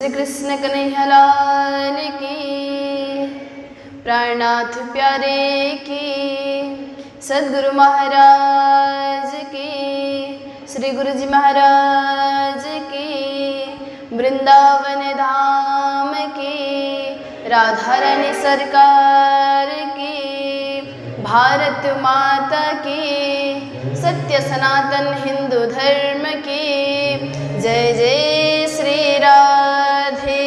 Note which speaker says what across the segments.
Speaker 1: श्री कृष्ण कन्हैया लाल की, प्राणनाथ प्यारे की, सद्गुरु महाराज की, श्री गुरु जी महाराज की, वृंदावन धाम की, राधा रानी सरकार की, भारत माता की, सत्य सनातन हिंदू धर्म की, जय जय श्री राधे,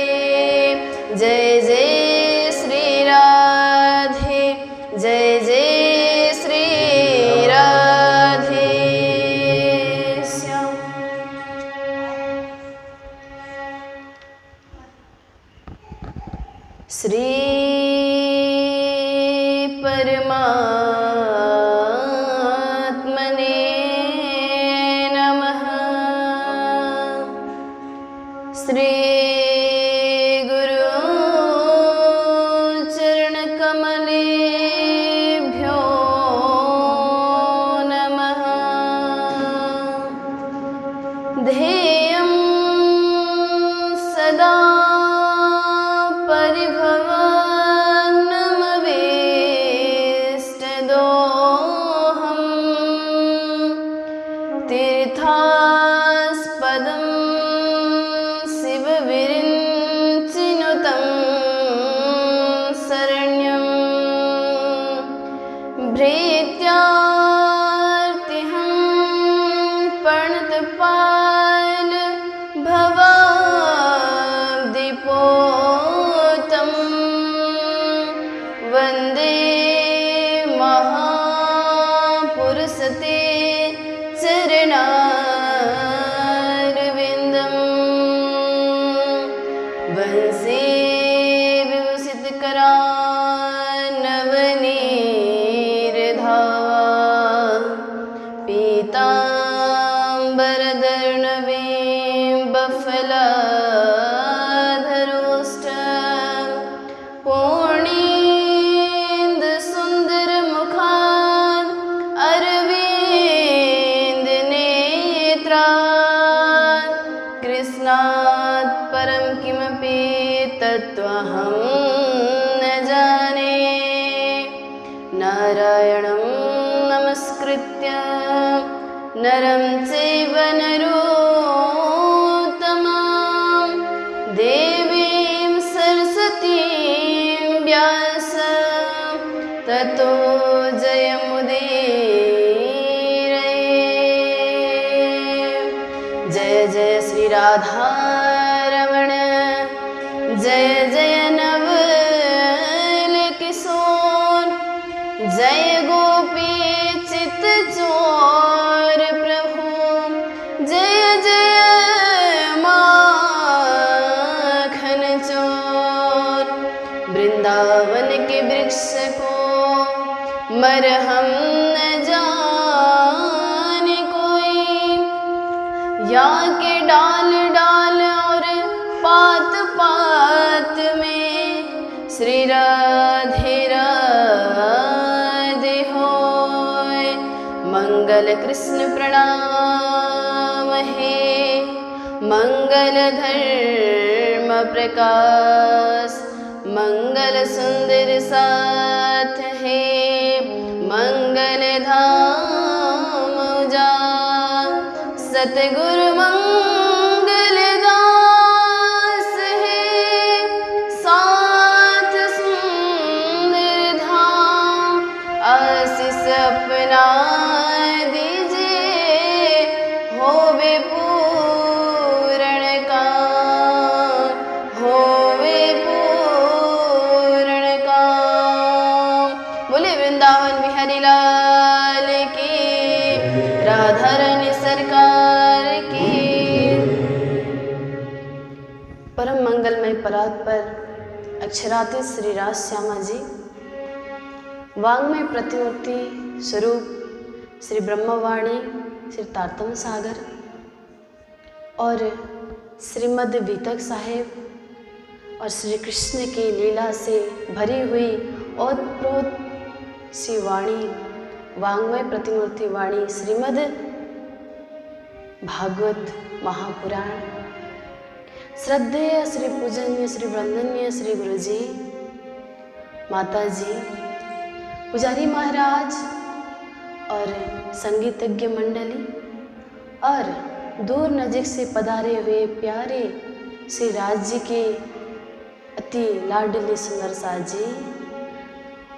Speaker 1: जय जय श्री राधे, जय जय श्री राधे श्याम। श्री परमात्मने नमः। श्री गुरु चरण कमलेभ्यो नमः। ध्येयं सदा परिभवनमवेष्टदोहं, तीर्थास्पदं शिवविरिञ्चिनुतं शरण्यं, भृत्यार्तिहं प्रणतपाल भवाब्धिपोतं, वन्दे महापुरुषते चरणारविन्दं, वंशे विभूषितकरान्नवनीरधावा, पीताम्बरधरणवीं पूर्णेन्दुसुन्दरमुखान् अरविन्दनेत्रान्, कृष्णात् परं किमपि तत्त्वहं न जाने, नारायणं नमस्कृत्य नरं चैव नरोत्तमं, देवीं सरस्वतीं व्यासं ततो जयमुदीरये। जय जय श्री राधारमण, जय जय नवल किशोर, जय गोपी चित्तचोर प्रभु, जय जय माखन चोर। वृंदावन के वृक्ष को मरहम न जाने कोई, या के डाल डाल और पात पात में श्री राधे राधे होय। मंगल कृष्ण प्रणाम हे, मंगल धर्म प्रकाश, मंगल सुंदर साथ है, मंगल धाम उजाड़, सतगुरु मंगल दास है, साथ सुंदर धाम, आशीष अपना दीजिए, होवे पूर्ण काम, होवे पूर्ण काम। बोले वृंदावन बिहारी लाल की, राधा रानी सरकार की। परम मंगलमय परात्पर अक्षरातीत श्री राज श्यामा जी, वांग्मय प्रतिमूर्ति स्वरूप श्री ब्रह्मवाणी, श्री तारतम सागर और श्रीमद् बीतक साहेब और श्री कृष्ण की लीला से भरी हुई ओतप्रोत सी वाणी, वांग्मय प्रतिमूर्ति वाणी श्रीमद् भागवत महापुराण श्रद्धेय श्री पूजनीय श्री वंदनीय श्री गुरु जी, माता जी, पुजारी महाराज और संगीतज्ञ मंडली और दूर नजीक से पधारे हुए प्यारे श्री राज जी के अति लाडली सुंदर साज जी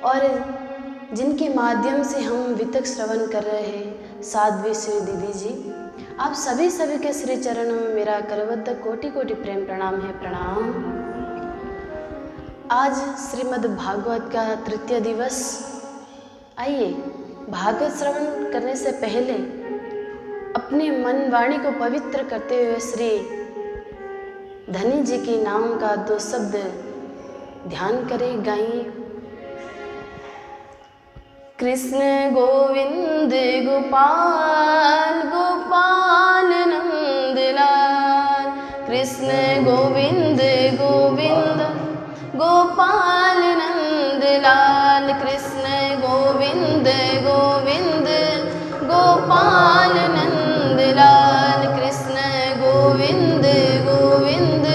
Speaker 1: और जिनके माध्यम से हम वितक श्रवण कर रहे हैं साध्वी श्री दीदी जी, आप सभी के श्री चरणों में मेरा करबद्ध कोटि कोटि प्रेम प्रणाम है। प्रणाम। आज श्रीमद् भागवत का तृतीय दिवस। आइए भागवत श्रवण करने से पहले अपने मन वाणी को पवित्र करते हुए श्री धनी जी के नाम का 2 शब्द ध्यान करें, गाइए। कृष्ण गोविंद गोपाल गोपाल नंदलाल, कृष्ण गोविंद गोविंद गोपाल नंदलाल, कृष्ण गोविंद गोविंद गोपाल नंदलाल, कृष्ण गोविंद गोविंद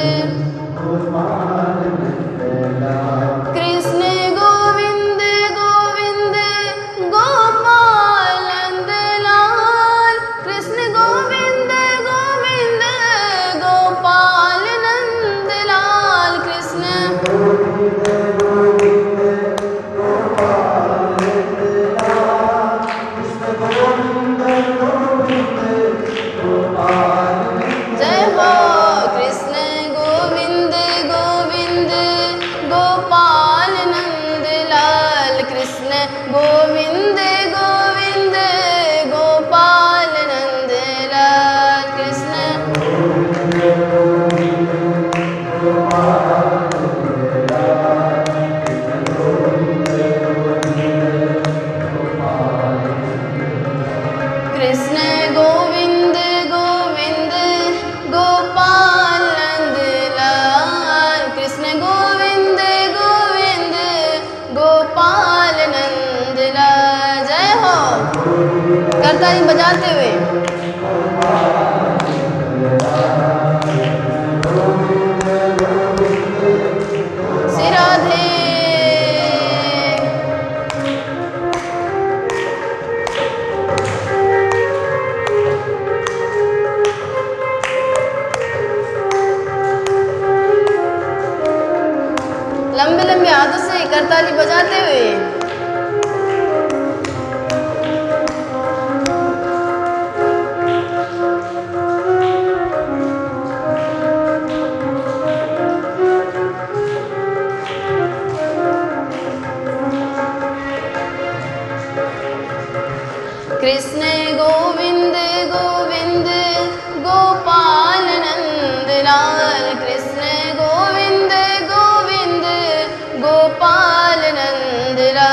Speaker 1: गोपाल नंदलाल, कृष्ण गोविंद गोविंद गोपाल नंदलाल, कृष्ण गोविंद गोविंद गोपाल नंदलाल, कृष्ण गोविंद गोविंद गोपाल नंदलाल, कृष्ण गोविंद गोविंद गोपाल नंदलाल। जय हो कृष्ण गोविंद गोविंद गोपाल नंदलाल, कृष्ण गोविंद गोविंद गोपाल नंदलाल, कृष्ण गोविंद गोविंद गोपाल नंदलाल, कृष्ण गोविंद गोविंद गोपाल नंदलाल, कृष्ण गोविंद गोविंद गोपाल नंदलाल, कृष्ण गोविंद गोविंद गोपाल नंदलाल। जय हो। करताली बजाते हुए श्री राधे। लंबे लंबे हाथों से करताली बजाते हुए कृष्ण गोविंद गोविंद गोपाल नंदलाल, कृष्ण गोविंद गोविंद गोपाल नंदलाल,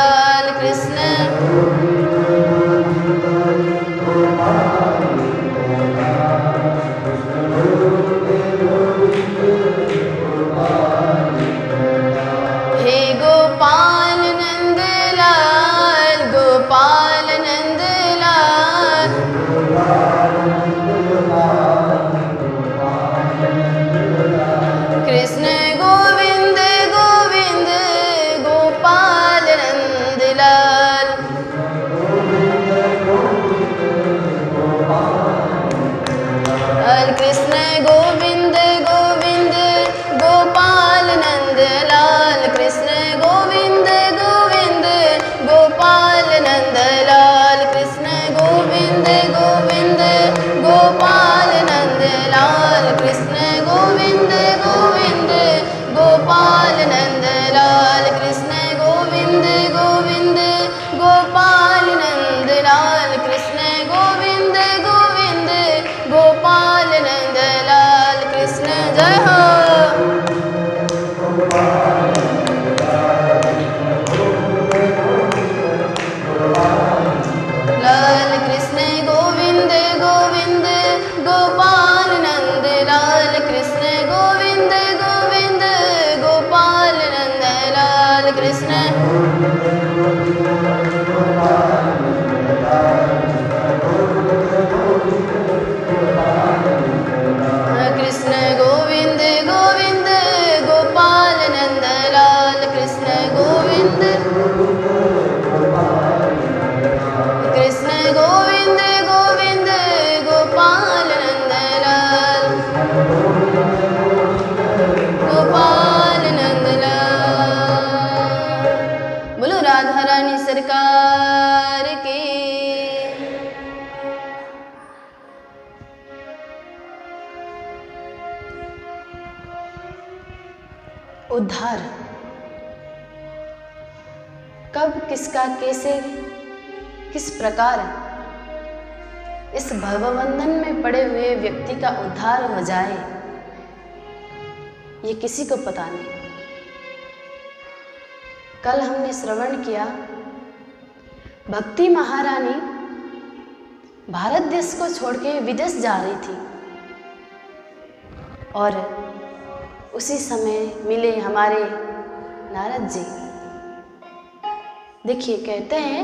Speaker 1: उद्धार कब, किसका, कैसे, किस प्रकार इस भवबंधन में पड़े हुए व्यक्ति का उद्धार हो जाए, ये किसी को पता नहीं। कल हमने श्रवण किया, भक्ति महारानी भारत देश को छोड़ के विदेश जा रही थी और उसी समय मिले हमारे नारद जी। देखिए, कहते हैं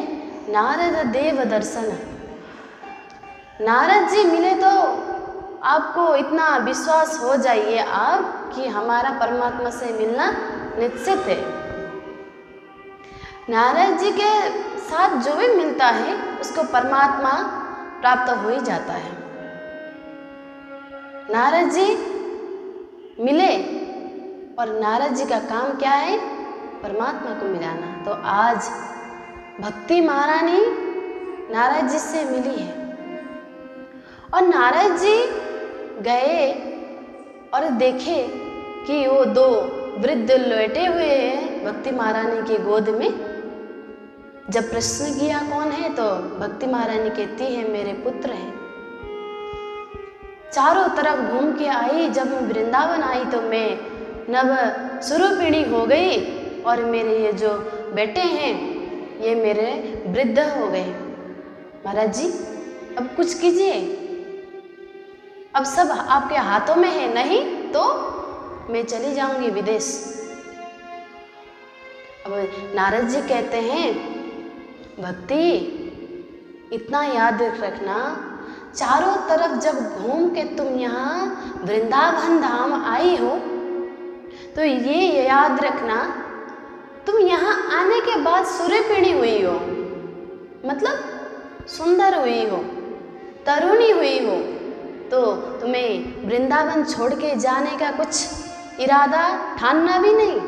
Speaker 1: नारद देव दर्शन। नारद जी मिले तो आपको इतना विश्वास हो जाइए आप कि हमारा परमात्मा से मिलना निश्चित है। नारद जी के साथ जो भी मिलता है उसको परमात्मा प्राप्त हो ही जाता है। नारद जी मिले और नारद जी का काम क्या है? परमात्मा को मिलाना। तो आज भक्ति महारानी नारद जी से मिली है और नारद जी गए और देखे कि वो दो वृद्ध लेटे हुए हैं भक्ति महारानी की गोद में। जब प्रश्न किया कौन है, तो भक्ति महारानी कहती है मेरे पुत्र हैं। चारों तरफ घूम के आई, जब मैं वृंदावन आई तो मैं नव स्वरूपिणी हो गई और मेरे ये जो बेटे हैं ये मेरे वृद्ध हो गए। महाराज जी अब कुछ कीजिए, अब सब आपके हाथों में है, नहीं तो मैं चली जाऊंगी विदेश। अब नारद जी कहते हैं भक्ति इतना याद रखना, चारों तरफ जब घूम के तुम यहाँ वृंदावन धाम आई हो तो ये याद रखना तुम यहाँ आने के बाद सूर्यपीढ़ी हुई हो, मतलब सुंदर हुई हो, तरुणी हुई हो, तो तुम्हें वृंदावन छोड़ के जाने का कुछ इरादा ठानना भी नहीं,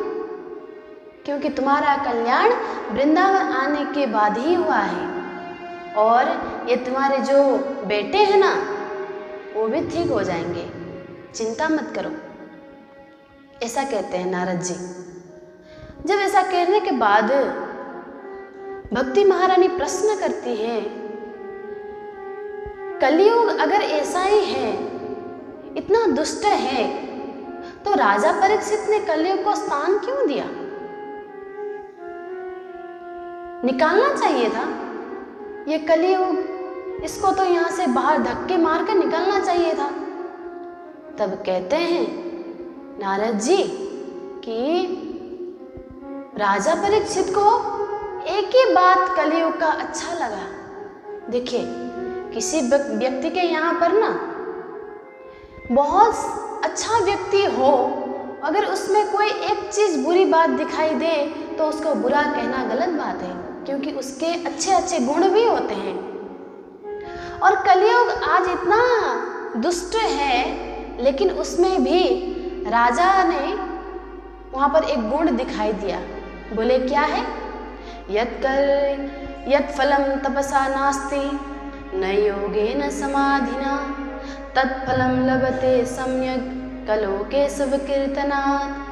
Speaker 1: क्योंकि तुम्हारा कल्याण वृंदावन आने के बाद ही हुआ है। और ये तुम्हारे जो बेटे हैं ना वो भी ठीक हो जाएंगे, चिंता मत करो, ऐसा कहते हैं नारद जी। जब ऐसा कहने के बाद भक्ति महारानी प्रश्न करती है कलयुग अगर ऐसा ही है, इतना दुष्ट है, तो राजा परीक्षित ने कलयुग को स्थान क्यों दिया? निकालना चाहिए था ये कलयुग, इसको तो यहाँ से बाहर धक्के मार कर निकालना चाहिए था। तब कहते हैं नारद जी कि राजा परीक्षित को एक ही बात कलयुग का अच्छा लगा। देखिए, किसी व्यक्ति के यहाँ पर ना बहुत अच्छा व्यक्ति हो, अगर उसमें कोई एक चीज़ बुरी बात दिखाई दे तो उसको बुरा कहना गलत बात है, क्योंकि उसके अच्छे अच्छे गुण भी होते हैं। और कलयुग आज इतना दुष्ट है, लेकिन उसमें भी राजा ने वहाँ पर एक गुण दिखाई दिया। बोले क्या है? यत् फलम तपसा नास्ति न योगेन समाधिना तत्फलम लभते सम्यक कलोके सब कीर्तनात्।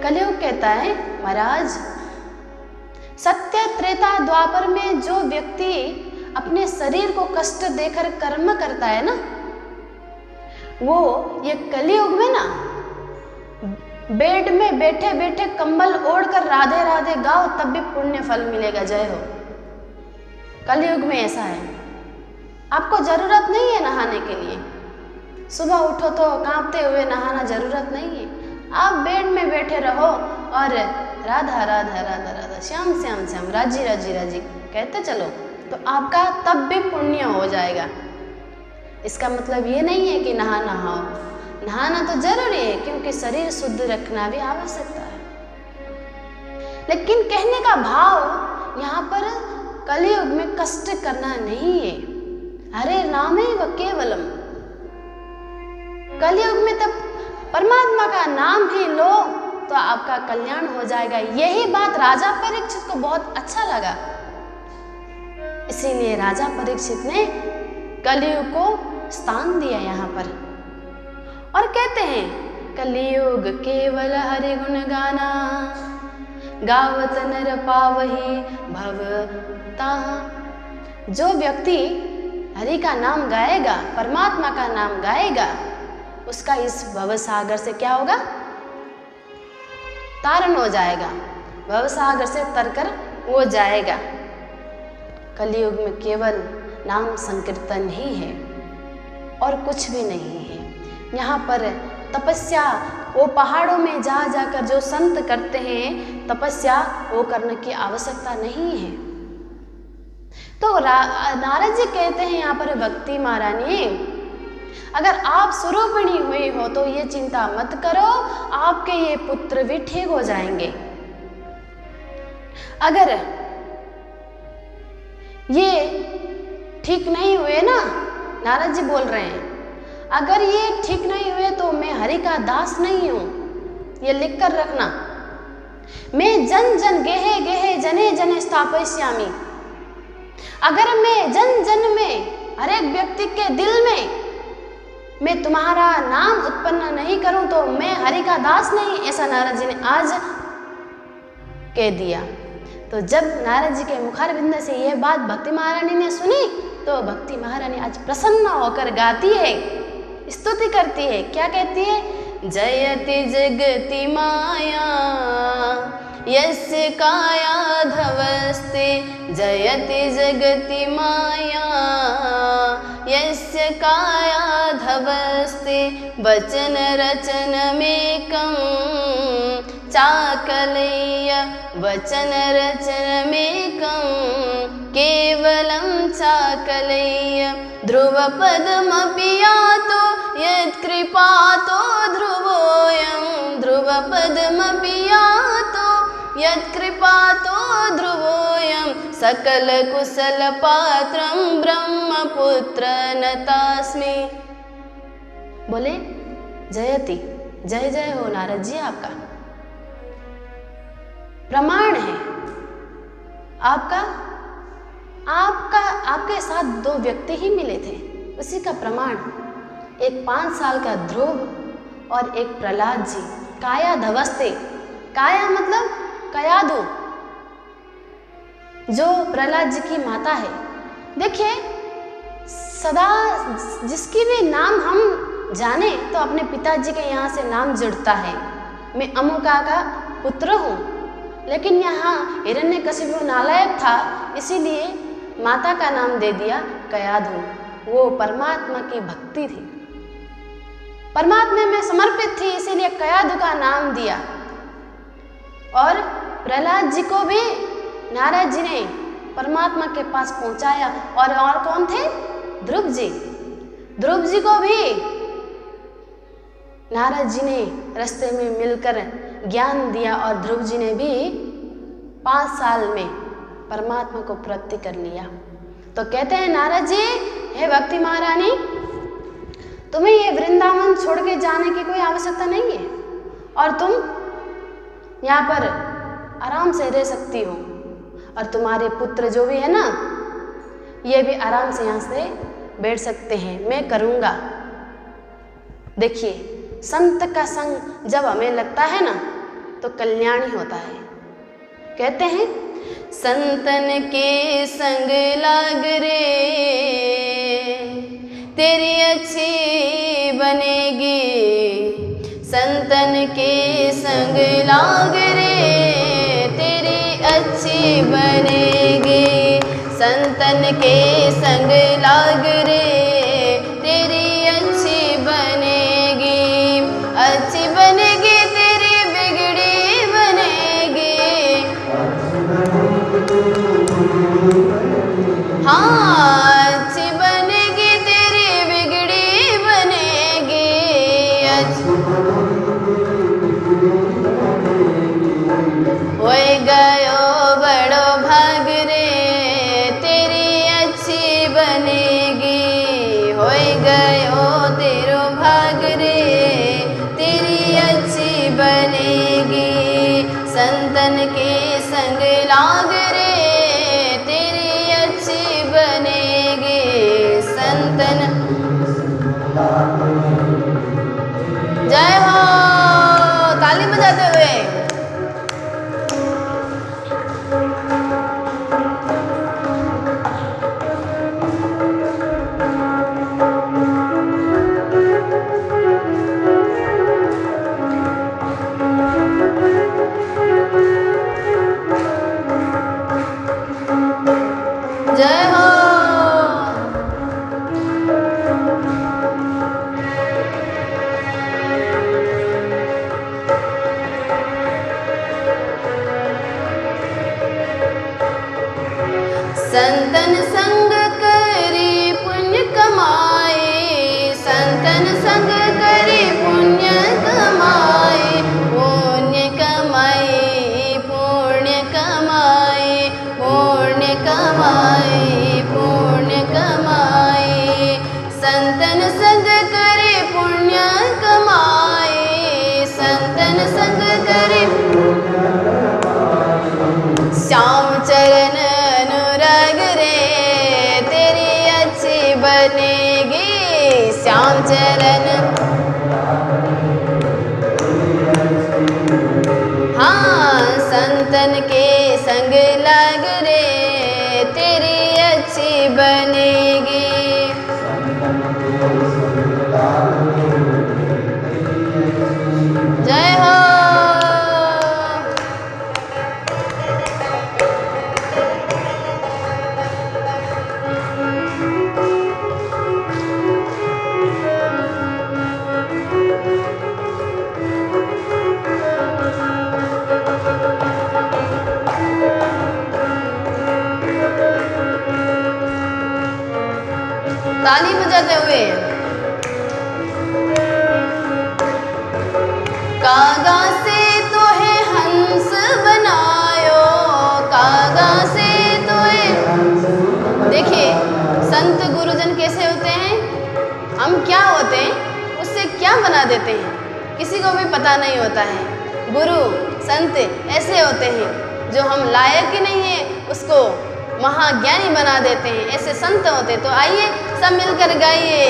Speaker 1: कलयुग कहता है महाराज, सत्य त्रेता द्वापर में जो व्यक्ति अपने शरीर को कष्ट देकर कर्म करता है ना, वो ये कलयुग में ना बेड में बैठे बैठे कंबल ओढ़कर राधे राधे गाओ तब भी पुण्य फल मिलेगा। जय हो। कलयुग में ऐसा है, आपको जरूरत नहीं है नहाने के लिए, सुबह उठो तो कांपते हुए नहाना जरूरत नहीं है, आप बेड में बैठे रहो और राधा राधा राधा राधा श्याम श्याम श्याम राजी राजी राजी कहते चलो, तो आपका तब भी पुण्य हो जाएगा। इसका मतलब ये नहीं है कि नहाना तो जरूरी है, क्योंकि शरीर शुद्ध रखना भी आवश्यकता है। लेकिन कहने का भाव यहाँ पर कलयुग में कष्ट करना नहीं है। हरे नामेव केवलम, कलयुग में तब परमात्मा का नाम ही लो तो आपका कल्याण हो जाएगा। यही बात राजा परीक्षित को बहुत अच्छा लगा, इसीलिए राजा परीक्षित ने कलयुग को स्थान दिया यहाँ पर। और कहते हैं कलियुग केवल हरि गुण गाना, गावत नर पावही भव ताहा। जो व्यक्ति हरि का नाम गाएगा, परमात्मा का नाम गाएगा, उसका इस भव सागर से क्या होगा? तारण हो जाएगा, भव सागर से तरकर वो जाएगा। कलियुग में केवल नाम संकीर्तन ही है और कुछ भी नहीं है। यहाँ पर तपस्या वो पहाड़ों में जा जाकर जो संत करते हैं तपस्या, वो करने की आवश्यकता नहीं है। तो नारद जी कहते हैं यहाँ पर, भक्ति महारानी अगर आप स्वरूपिणी हुई हो तो ये चिंता मत करो, आपके ये पुत्र भी ठीक हो जाएंगे। अगर ये ठीक नहीं हुए ना, नारद जी बोल रहे हैं, अगर ये ठीक नहीं हुए तो मैं हरि का दास नहीं हूं, ये लिख कर रखना। मैं जन जन गेहे गेहे जने जने स्थापयिष्यामि। अगर मैं जन जन में, हर एक व्यक्ति के दिल में मैं तुम्हारा नाम उत्पन्न नहीं करूं तो मैं हरि का दास नहीं, ऐसा नारद जी ने आज कह दिया। तो जब नारद जी के मुखारविंद से यह बात भक्ति महारानी ने सुनी तो भक्ति महारानी आज प्रसन्न होकर गाती है, स्तुति करती है। क्या कहती है? जयति जगति माया यस्य काया धवस्ते, जयति जगति माया यस्य काया धवस्ते, वचन रचनमेकं चाकलेय, वचन रचनमेकं केवलं चाकलेय, ध्रुवपदमपि यातो यत्कृपातो ध्रुवोऽयं, ध्रुवपदमपि यातो यत्कृपातो ध्रुवोऽयं, सकलकुशलपात्रं ब्रह्मपुत्र नतास्मि। बोले जयति, जय जय हो नारद जी, आपका प्रमाण है। आपके साथ दो व्यक्ति ही मिले थे, उसी का प्रमाण। एक 5 साल का ध्रुव और एक प्रहलाद जी, काया धवस्ते। काया मतलब कयादु, जो प्रहलाद जी की माता है। देखिए, सदा जिसकी भी नाम हम जाने तो अपने पिताजी के यहाँ से नाम जुड़ता है। मैं अमुका का पुत्र हूँ, लेकिन यहाँ हिरण्यकशिपु नालायक था, इसीलिए माता का नाम दे दिया कयाधु। वो परमात्मा की भक्ति थी, परमात्मा में समर्पित थी, इसीलिए कयाधु का नाम दिया। और प्रहलाद जी को भी नारद जी ने परमात्मा के पास पहुंचाया। और कौन थे? ध्रुव जी। ध्रुव जी को भी नारद जी ने रास्ते में मिलकर ज्ञान दिया और ध्रुव जी ने भी 5 साल में परमात्मा को प्राप्ति कर लिया। तो कहते हैं नारद जी, हे भक्ति महारानी, तुम्हें ये वृंदावन छोड़ के जाने की कोई आवश्यकता नहीं है और तुम यहाँ पर आराम से रह सकती हो, और तुम्हारे पुत्र जो भी है ना, ये भी आराम से यहाँ से बैठ सकते हैं, मैं करूँगा। देखिए, संत का संग जब हमें लगता है ना तो कल्याण ही होता है। कहते हैं, संतन के संग लाग रे तेरी अच्छी बनेगी, संतन के संग लाग रे तेरी अच्छी बनेगी, संतन के संग लाग रे तेरी अच्छी बनेगी, अच्छी बनेगी तेरी बिगड़ी बनेगी। हाँ, अच्छी बनेगी तेरी बिगड़ी बनेगी। होए गयो बड़ो भाग रे तेरी अच्छी बनेगी, होए गयो तेरो भाग रे तेरी अच्छी बनेगी, संतन के संग लाग रे तेरी अच्छी बनेगी, संतन। जय हो। बजाते हुए। जय हो। संतन संग करी पुण्य कमाए, संतन संग करी पुण्य कमाए, पुण्य कमाए, पुण्य कमाए, पुण्य कमाए, पुण्य कमाए। संतन संग करे पुण्य कमाए, संतन संग करे। श्याम चरण अनुराग रे तेरी अच्छी बनेगी, श्याम चरण। हाँ, संतन के संग लाग रे तेरी अच्छी बनेगी। जय हो। ताली बजाते हुए। कागा से तो है हंस बनायो, कागा से तो है। देखिए संत गुरुजन कैसे होते हैं, हम क्या होते हैं उससे क्या बना देते हैं किसी को भी पता नहीं होता है। गुरु संत ऐसे होते हैं जो हम लायक ही नहीं है उसको महाज्ञानी बना देते हैं, ऐसे संत होते। तो आइए सब मिलकर गाइए।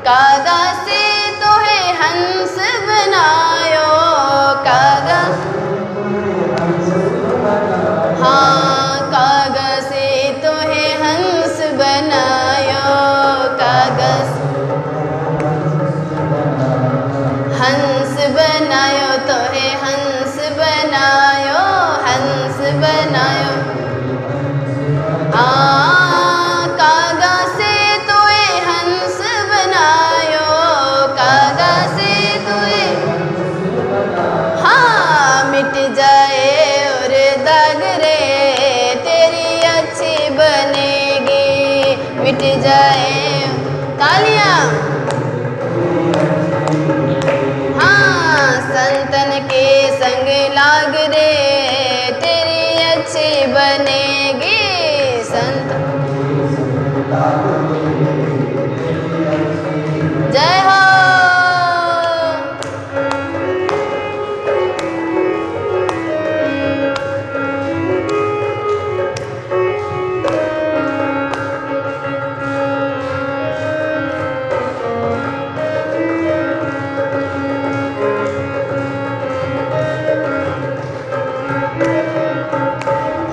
Speaker 1: कागा से तो है हंस बनायो, कागा। हाँ, कागा से तो है हंस बनायो, कागज हंस बनायो तो है हंस बनायो, हंस बनायो। कागा से तो ये हंस बनायो, कागा से तो ये। हाँ, मिट जाए और दाग रे तेरी अच्छी बनेगी, मिट जाए। तालियां। हाँ, संतन के संग लाग रे तेरी अच्छी बनेगी, संत। जय हो।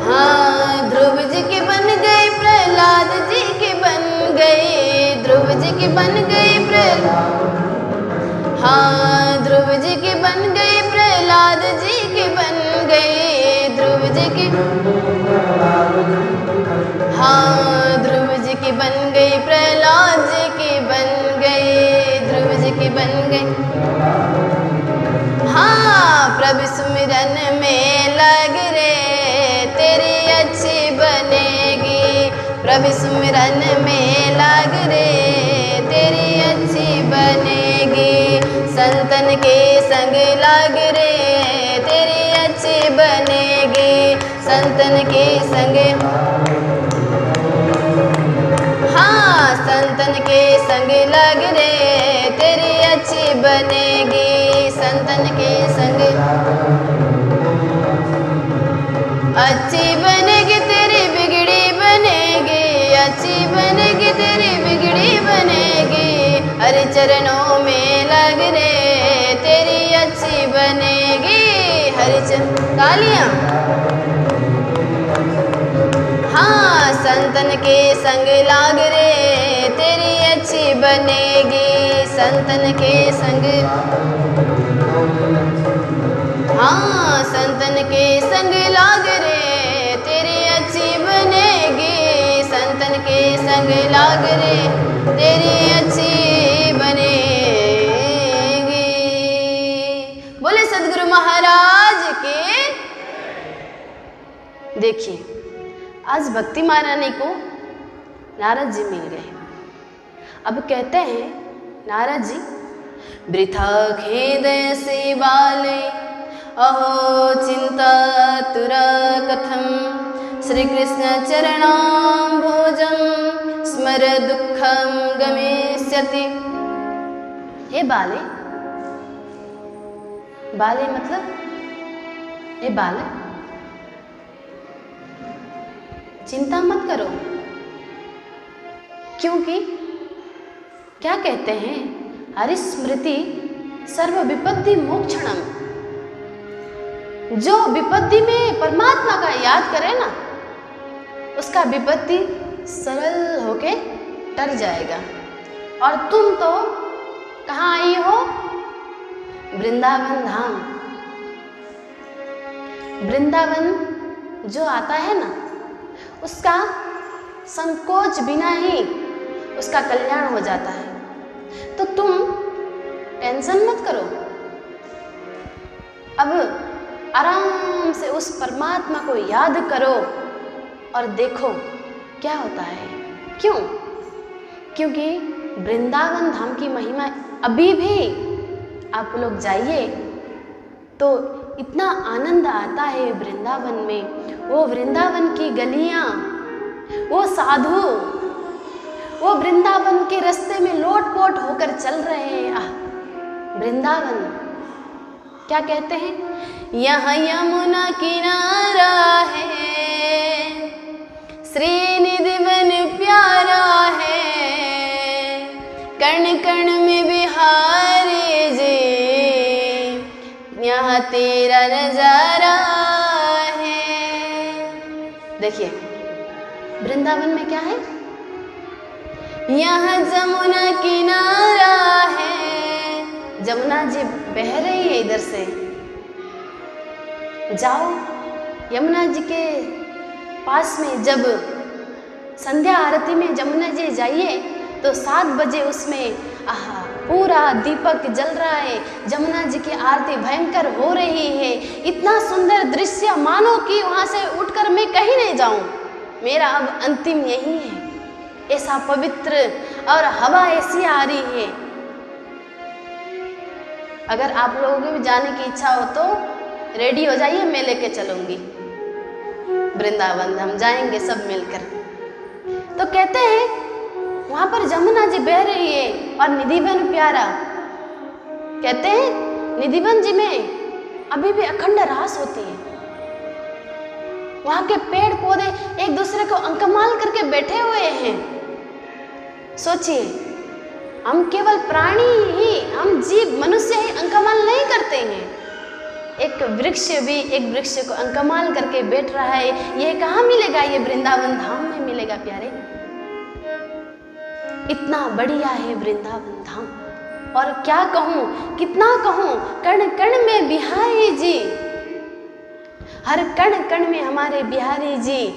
Speaker 1: हाँ, ध्रुव जी के बन गए, प्रहलाद जी के बन गए, ध्रुव जी के बन गए प्रहलाद। हाँ, ध्रुव जी के बन गए, प्रहलाद जी के बन गए, ध्रुव जी के। हाँ, ध्रुव जी के बन गए, प्रहलाद जी के बन गए, ध्रुव जी के बन गए। हाँ, प्रभु सुमिरन में लग रे तेरी अच्छी बनेगी, प्रभु सुमिरन में लग रे तेरी अच्छी बनेगी। संतन के संग लग रे तेरी अच्छी बनेगी, संतन के संग। हाँ, संतन के संग लग रे तेरी अच्छी बनेगी, संतन के संग। अच्छी बनेगी तेरी बिगड़ी बनेगी, अच्छी बनेगी तेरी बिगड़ी बनेगी। हरि चरणों में लग रे तेरी अच्छी बनेगी, तालियां। हाँ, संतन के संग लाग रे तेरी अच्छी बनेगी, संतन के संग। हाँ, संतन के संग लाग रे तेरी अच्छी बनेगी, संतन के संग लाग रे तेरी अच्छी बनेगी। बोले सद्गुरु महाराज के। देखिए, आज भक्ति महारानी को नारद जी मिल गए। अब कहते हैं नारद जी, वृथा खेद से बाले अहो चिंता तुरा कथम, श्री कृष्ण चरणाम भोजम स्मर दुखम गमिष्यति। हे बाले, बाले मतलब हे बालक, चिंता मत करो, क्योंकि क्या कहते हैं, हरिस्मृति सर्व विपत्ति मोक्षणम। जो विपत्ति में परमात्मा का याद करे ना, उसका विपत्ति सरल होके टर जाएगा। और तुम तो कहाँ आई हो? वृंदावन धाम। वृंदावन जो आता है ना, उसका संकोच बिना ही उसका कल्याण हो जाता है। तो तुम टेंशन मत करो, अब आराम से उस परमात्मा को याद करो और देखो क्या होता है। क्यों? क्योंकि वृंदावन धाम की महिमा अभी भी आप लोग जाइए तो इतना आनंद आता है वृंदावन में। वो वृंदावन की गलियां, वो साधु, वो वृंदावन के रास्ते में लोटपोट होकर चल रहे हैं। वृंदावन क्या कहते हैं? यहाँ यमुना किनारा है, श्रीनिधि वन प्यारा है, कण कण में बिहारी जी, यहाँ तेरा नजारा है। देखिए, वृंदावन में क्या है? यहाँ जमुना किनारा है, जमुना जी बह रही है इधर से। जाओ यमुना जी के पास में, जब संध्या आरती में जमुना जी जाइए तो 7 बजे उसमें पूरा दीपक जल रहा है, जमुना जी की आरती भयंकर हो रही है। इतना सुंदर दृश्य, मानो कि वहाँ से उठकर मैं कहीं नहीं जाऊँ, मेरा अब अंतिम यही है। ऐसा पवित्र और हवा ऐसी आ रही है। अगर आप लोगों को भी जाने की इच्छा हो तो रेडी हो जाइए, मैं लेके चलूंगी वृंदावन, हम जाएंगे सब मिलकर। तो कहते हैं वहां पर जमुना जी बह रही है और निधिवन प्यारा। कहते हैं निधिवन जी में अभी भी अखंड रास होती है। वहां के पेड़ पौधे एक दूसरे को अंकमाल करके बैठे हुए हैं। सोचिए, हम केवल प्राणी ही, हम जीव मनुष्य ही अंकमाल नहीं करते हैं। एक वृक्ष भी एक वृक्ष को अंकमाल करके बैठ रहा है। ये कहाँ मिलेगा? ये वृंदावन धाम में मिलेगा प्यारे। इतना बढ़िया है वृंदावन धाम। और क्या कहूँ, कितना कहूँ, कण कण में बिहारी जी, हर कण कण में हमारे बिहारी जी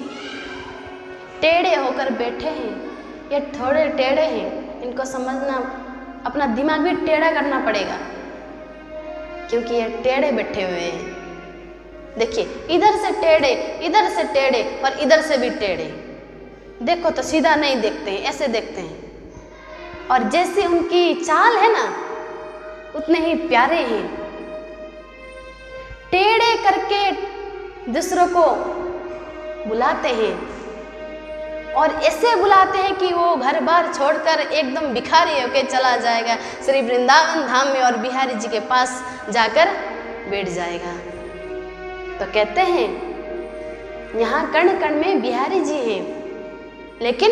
Speaker 1: टेढ़े होकर बैठे हैं। ये थोड़े टेढ़े हैं, इनको समझना, अपना दिमाग भी टेढ़ा करना पड़ेगा, क्योंकि ये टेढ़े बैठे हुए हैं। देखिए, इधर से टेढ़े, इधर से टेढ़े और इधर से भी टेढ़े। देखो तो सीधा नहीं देखते हैं, ऐसे देखते हैं। और जैसे उनकी चाल है ना, उतने ही प्यारे हैं। टेढ़े करके दूसरों को बुलाते हैं और ऐसे बुलाते हैं कि वो घर बार छोड़कर एकदम भिखारी होकर चला जाएगा श्री वृंदावन धाम में और बिहारी जी के पास जाकर बैठ जाएगा। तो कहते हैं यहाँ कण कण में बिहारी जी हैं, लेकिन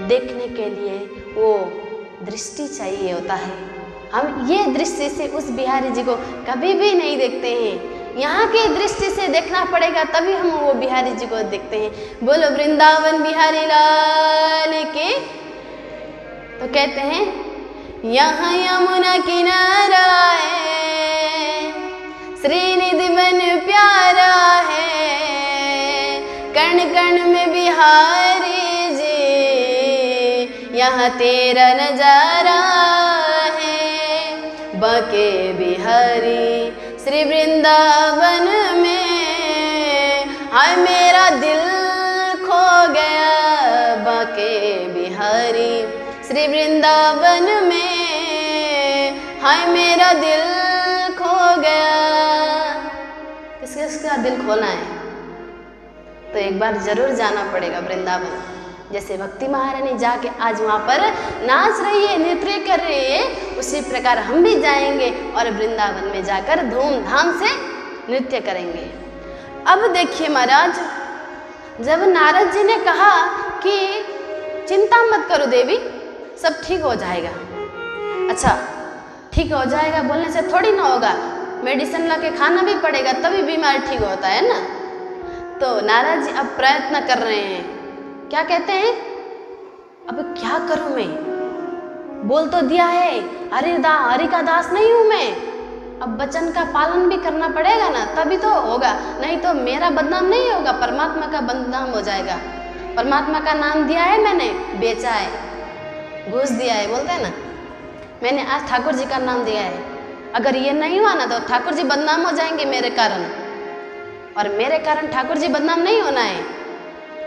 Speaker 1: देखने के लिए वो दृष्टि चाहिए होता है, हम ये दृष्टि से उस बिहारी जी को कभी भी नहीं देखते हैं। यहाँ की दृष्टि से देखना पड़ेगा, तभी हम वो बिहारी जी को देखते हैं। बोलो वृंदावन बिहारी लाल के। तो कहते हैं यहाँ यमुना किनारा है, श्रीनिधि बन प्यारा है, कण कण में बिहारी जी, यहाँ तेरा नजारा है। बाके बिहारी श्री वृंदावन में, हाय मेरा दिल खो गया। बाके बिहारी श्री वृंदावन में, हाय मेरा दिल खो गया। किस किसका दिल खोना है? तो एक बार जरूर जाना पड़ेगा वृंदावन। जैसे भक्ति महारानी जाके आज वहाँ पर नाच रही है, नृत्य कर रही है, उसी प्रकार हम भी जाएंगे और वृंदावन में जाकर धूमधाम से नृत्य करेंगे। अब देखिए महाराज, जब नारद जी ने कहा कि चिंता मत करो देवी, सब ठीक हो जाएगा। अच्छा, ठीक हो जाएगा बोलने से थोड़ी ना होगा, मेडिसिन ला के खाना भी पड़ेगा तभी बीमार ठीक होता है ना। तो नारद जी अब प्रयत्न कर रहे हैं। क्या कहते हैं? अब क्या करूं मैं? बोल तो दिया है हरि का दास नहीं हूं मैं, अब वचन का पालन भी करना पड़ेगा ना, तभी तो होगा। नहीं तो मेरा बदनाम नहीं होगा, परमात्मा का बदनाम हो जाएगा। परमात्मा का नाम दिया है मैंने, बेचा है, घूस दिया है, बोलते हैं ना। मैंने आज ठाकुर जी का नाम दिया है, अगर ये नहीं हुआ ना तो ठाकुर जी बदनाम हो जाएंगे मेरे कारण, और मेरे कारण ठाकुर जी बदनाम नहीं होना है।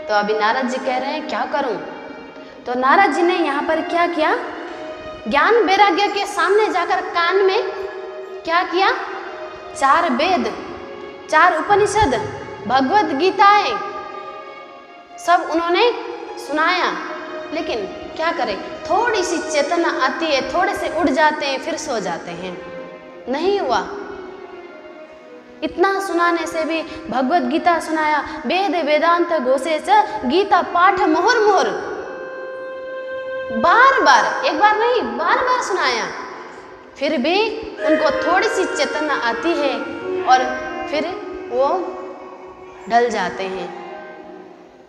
Speaker 1: तो अभी नारद जी कह रहे हैं क्या करूं? तो नारद जी ने यहाँ पर क्या किया? ज्ञान वैराग्य के सामने जाकर कान में क्या किया? 4 वेद, 4 उपनिषद, भगवत गीताएं सब उन्होंने सुनाया। लेकिन क्या करें, थोड़ी सी चेतना आती है, थोड़े से उड़ जाते हैं, फिर सो जाते हैं, नहीं हुआ। इतना सुनाने से भी, भगवत गीता सुनाया, वेद वेदांत घोषे च गीता पाठ मुहुर मुहुर, बार बार, एक बार नहीं बार बार सुनाया, फिर भी उनको थोड़ी सी चेतना आती है और फिर वो ढल जाते हैं,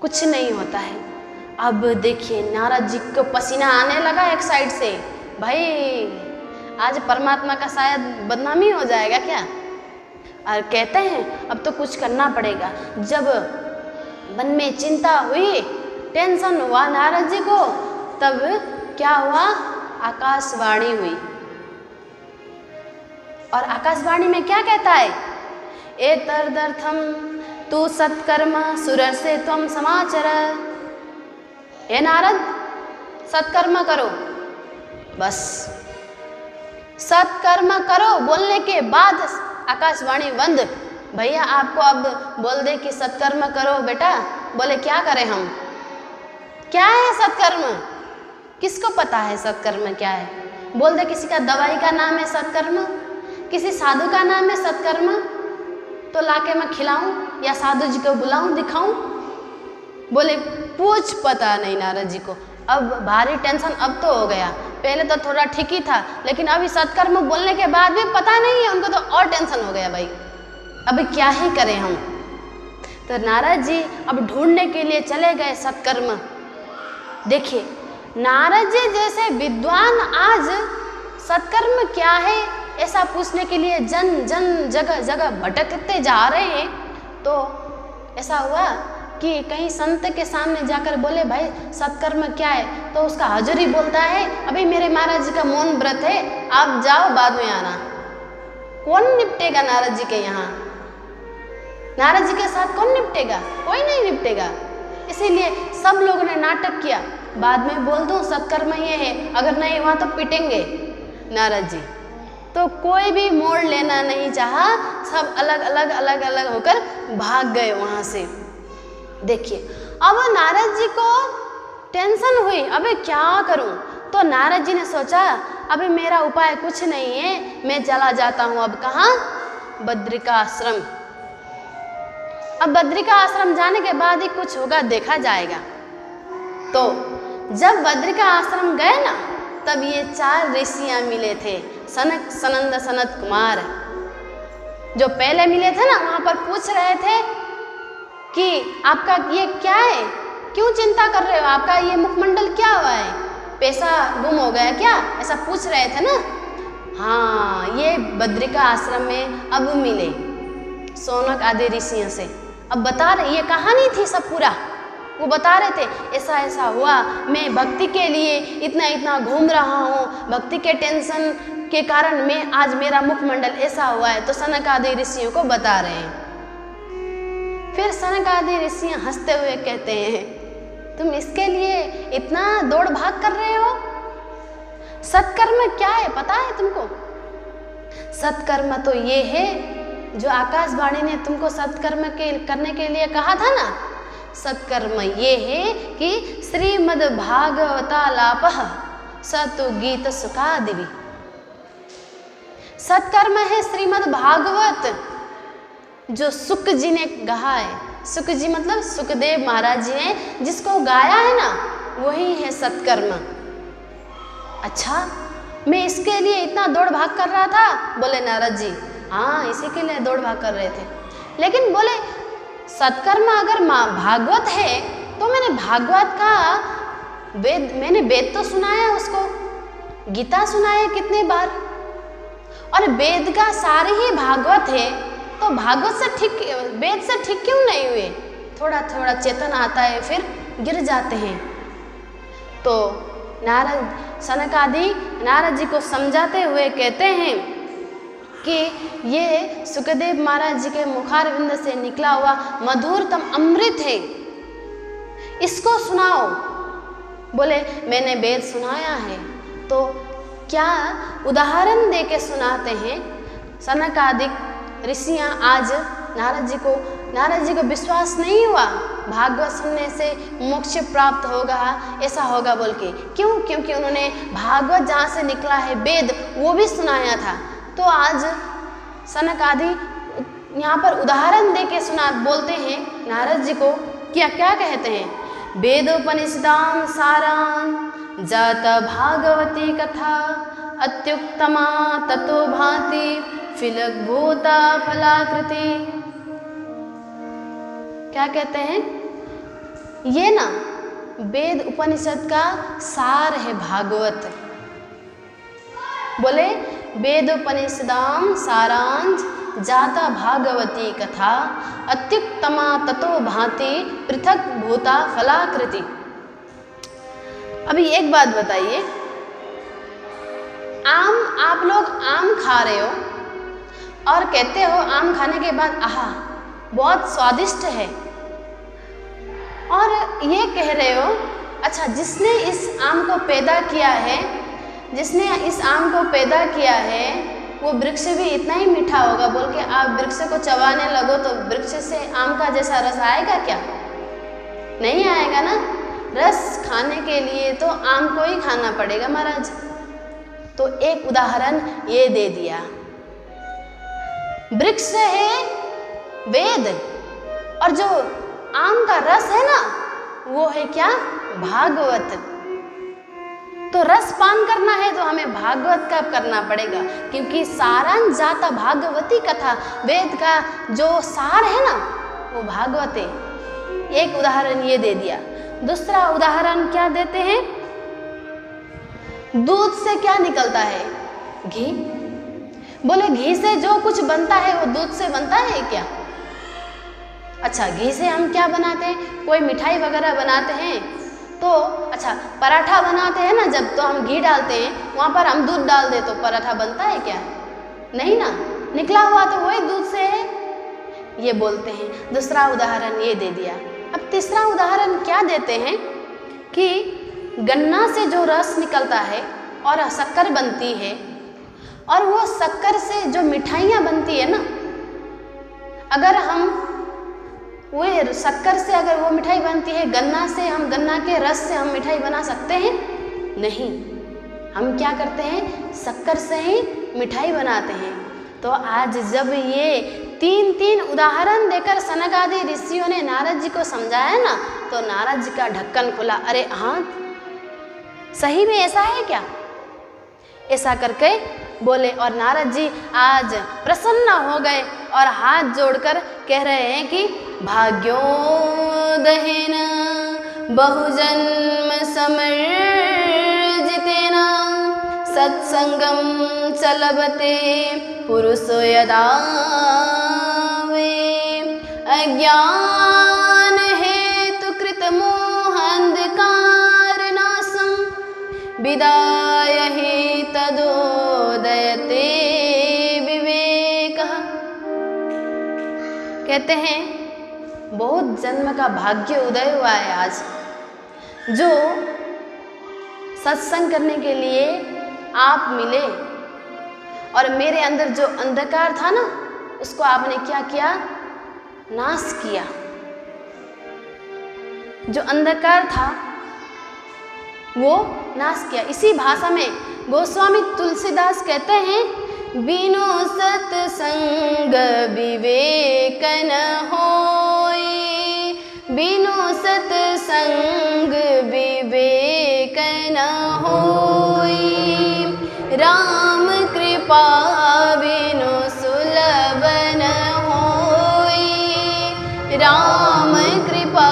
Speaker 1: कुछ नहीं होता है। अब देखिए नारद जी को पसीना आने लगा एक साइड से, भाई आज परमात्मा का शायद बदनामी हो जाएगा क्या। और कहते हैं अब तो कुछ करना पड़ेगा। जब मन में चिंता हुई, टेंशन हुआ नारद जी को, तब क्या हुआ? आकाशवाणी हुई। और आकाशवाणी में क्या कहता है? एतदर्थम तू सत्कर्म सुरर से त्वम समाचर। हे नारद, सत्कर्म करो, बस सत्कर्म करो बोलने के बाद आकाशवाणी बंद। भैया आपको अब बोल दे कि सत्कर्म करो बेटा, बोले क्या करें हम? क्या है सत्कर्म? किसको पता है सत्कर्म क्या है? बोल दे किसी का दवाई का नाम है सत्कर्म, किसी साधु का नाम है सत्कर्म, तो लाके मैं खिलाऊं या साधु जी को बुलाऊं, दिखाऊं? बोले कुछ पता नहीं नारद जी को। अब भारी टेंशन अब तो हो गया, पहले तो थोड़ा ठीक ही था, लेकिन अभी सत्कर्म बोलने के बाद भी पता नहीं है उनको, तो और टेंशन हो गया भाई, अभी क्या ही करें हम। तो नारद जी अब ढूंढने के लिए चले गए सत्कर्म। देखिए नारद जी जैसे विद्वान आज सत्कर्म क्या है ऐसा पूछने के लिए जन जन जगह जगह भटकते जा रहे हैं। तो ऐसा हुआ कि कहीं संत के सामने जाकर बोले भाई सत्कर्म क्या है, तो उसका हजूरी बोलता है अभी मेरे महाराज जी का मौन व्रत है, आप जाओ बाद में आना। कौन निपटेगा नारद जी के यहाँ? नारद जी के साथ कौन निपटेगा? कोई नहीं निपटेगा। इसीलिए सब लोगों ने नाटक किया, बाद में बोल दूं सत्कर्म ये है, अगर नहीं हुआ तो पिटेंगे नारद जी। तो कोई भी मोड़ लेना नहीं चाहा, सब अलग अलग होकर भाग गए वहाँ से। देखिए अब नारद जी को टेंशन हुई, अबे क्या करूं? तो नारद जी ने सोचा अभी मेरा उपाय कुछ नहीं है, मैं चला जाता हूं अब कहाँ? बद्रिका आश्रम। अब बद्रिका आश्रम जाने के बाद ही कुछ होगा, देखा जाएगा। तो जब बद्रिका आश्रम गए ना, तब ये 4 ऋषियां मिले थे, सनक सनंद सनत कुमार। जो पहले मिले थे ना वहाँ पर पूछ रहे थे कि आपका ये क्या है, क्यों चिंता कर रहे हो, आपका ये मुखमंडल क्या हुआ है, पैसा गुम हो गया क्या, ऐसा पूछ रहे थे ना। हाँ, ये बद्रिका आश्रम में अब मिले शौनक आदि ऋषियों से। अब बता रहे, ये कहानी थी सब पूरा, वो बता रहे थे ऐसा ऐसा हुआ, मैं भक्ति के लिए इतना इतना घूम रहा हूँ, भक्ति के टेंशन के कारण मैं आज मेरा मुखमंडल ऐसा हुआ है। तो सनक आदि ऋषियों को बता रहे हैं। फिर सनक आदि ऋषियाँ हंसते हुए कहते हैं, तुम इसके लिए इतना दौड़ भाग कर रहे हो? सत्कर्म क्या है पता है तुमको? सत्कर्म तो ये है जो आकाशवाणी ने तुमको सत्कर्म करने के लिए कहा था ना। सत्कर्म ये है कि श्रीमद् भागवतालापः सतु गीत सुखादिवि। सत्कर्म है श्रीमद् भागवत जो सुक जी ने कहा है। सुक जी मतलब सुखदेव महाराज जी ने जिसको गाया है ना, वही है सत्कर्म। अच्छा, मैं इसके लिए इतना दौड़ भाग कर रहा था, बोले नारद जी। हाँ, इसी के लिए दौड़ भाग कर रहे थे। लेकिन बोले सत्कर्म अगर भागवत है तो मैंने भागवत का मैंने वेद तो सुनाया उसको, गीता सुनाया कितने बार, और वेद का सारे ही भागवत है, तो भागवत से ठीक, वेद से ठीक क्यों नहीं हुए? थोड़ा थोड़ा चेतन आता है फिर गिर जाते हैं। तो नारद सनक आदि नारद जी को समझाते हुए कहते हैं कि ये सुखदेव महाराज जी के मुखारविंद से निकला हुआ मधुरतम अमृत है, इसको सुनाओ। बोले मैंने वेद सुनाया है, तो क्या उदाहरण दे के सुनाते हैं। सनक आदि ऋषियाँ आज नारद जी को विश्वास नहीं हुआ भागवत सुनने से मोक्ष प्राप्त होगा, ऐसा होगा बोल के। क्यों? क्योंकि उन्होंने भागवत जहाँ से निकला है वेद वो भी सुनाया था। तो आज सनक आदि यहाँ पर उदाहरण दे के बोलते हैं नारद जी को, क्या क्या कहते हैं। वेदोपनिषदां सारां जाता भागवती कथा अत्युत्तमा ततो भाति फिलग्भूता फलाकृति। क्या कहते हैं? ये ना वेद उपनिषद का सार है भागवत। बोले वेदोपनिषदां सारांश जाता भागवती कथा अत्युत्तमा ततो भाति पृथक भूता फलाकृति। अभी एक बात बताइए, आप लोग आम खा रहे हो और कहते हो आम खाने के बाद आहा बहुत स्वादिष्ट है, और ये कह रहे हो अच्छा जिसने इस आम को पैदा किया है, जिसने इस आम को पैदा किया है वो वृक्ष भी इतना ही मीठा होगा बोल के आप वृक्ष को चबाने लगो तो वृक्ष से आम का जैसा रस आएगा क्या? नहीं आएगा ना। रस खाने के लिए तो आम को ही खाना पड़ेगा महाराज। तो एक उदाहरण ये दे दिया, वृक्ष है वेद, और जो आम का रस है ना वो है क्या? भागवत। तो रस पान करना है तो हमें भागवत का करना पड़ेगा, क्योंकि सारांश जाता भागवती कथा, वेद का जो सार है ना वो भागवत है। एक उदाहरण ये दे दिया। दूसरा उदाहरण क्या देते हैं? दूध से क्या निकलता है? घी। बोले घी से जो कुछ बनता है वो दूध से बनता है क्या? अच्छा, घी से हम क्या बनाते हैं? कोई मिठाई वगैरह बनाते हैं तो अच्छा पराठा बनाते हैं ना, जब तो हम घी डालते हैं, वहाँ पर हम दूध डाल दे तो पराठा बनता है क्या? नहीं ना, निकला हुआ तो वही दूध से है, ये बोलते हैं। दूसरा उदाहरण ये दे दिया। अब तीसरा उदाहरण क्या देते हैं कि गन्ना से जो रस निकलता है और शक्कर बनती है, और वो शक्कर से जो मिठाइयाँ बनती है ना, अगर हम वो शक्कर से अगर वो मिठाई बनती है, गन्ना से हम गन्ना के रस से हम मिठाई बना सकते हैं? नहीं। हम क्या करते हैं? शक्कर से ही मिठाई बनाते हैं। तो आज जब ये तीन उदाहरण देकर सनक आदि ऋषियों ने नारद जी को समझाया ना, तो नारद जी का ढक्कन खुला। अरे हाँ, सही में ऐसा है क्या? ऐसा करके बोले और नारद जी आज प्रसन्न हो गए और हाथ जोड़कर कह रहे हैं कि भाग्योदहेन बहुजन्म समर्जितेन सत्संगम चलबते पुरुषो यदा वे अज्ञान हेतु कृत मोहांधकार नाशं विदाय हि तदोदयते विवेकः। कहते हैं बहुत जन्म का भाग्य उदय हुआ है आज, जो सत्संग करने के लिए आप मिले और मेरे अंदर जो अंधकार था ना उसको आपने क्या किया, नाश किया। जो अंधकार था वो नाश किया। इसी भाषा में गोस्वामी तुलसीदास कहते हैं बिनु सत्संग विवेक न होई, बिनु सत्संग विवेक न होई, राम कृपा बिनु सुलभ न होई, राम कृपा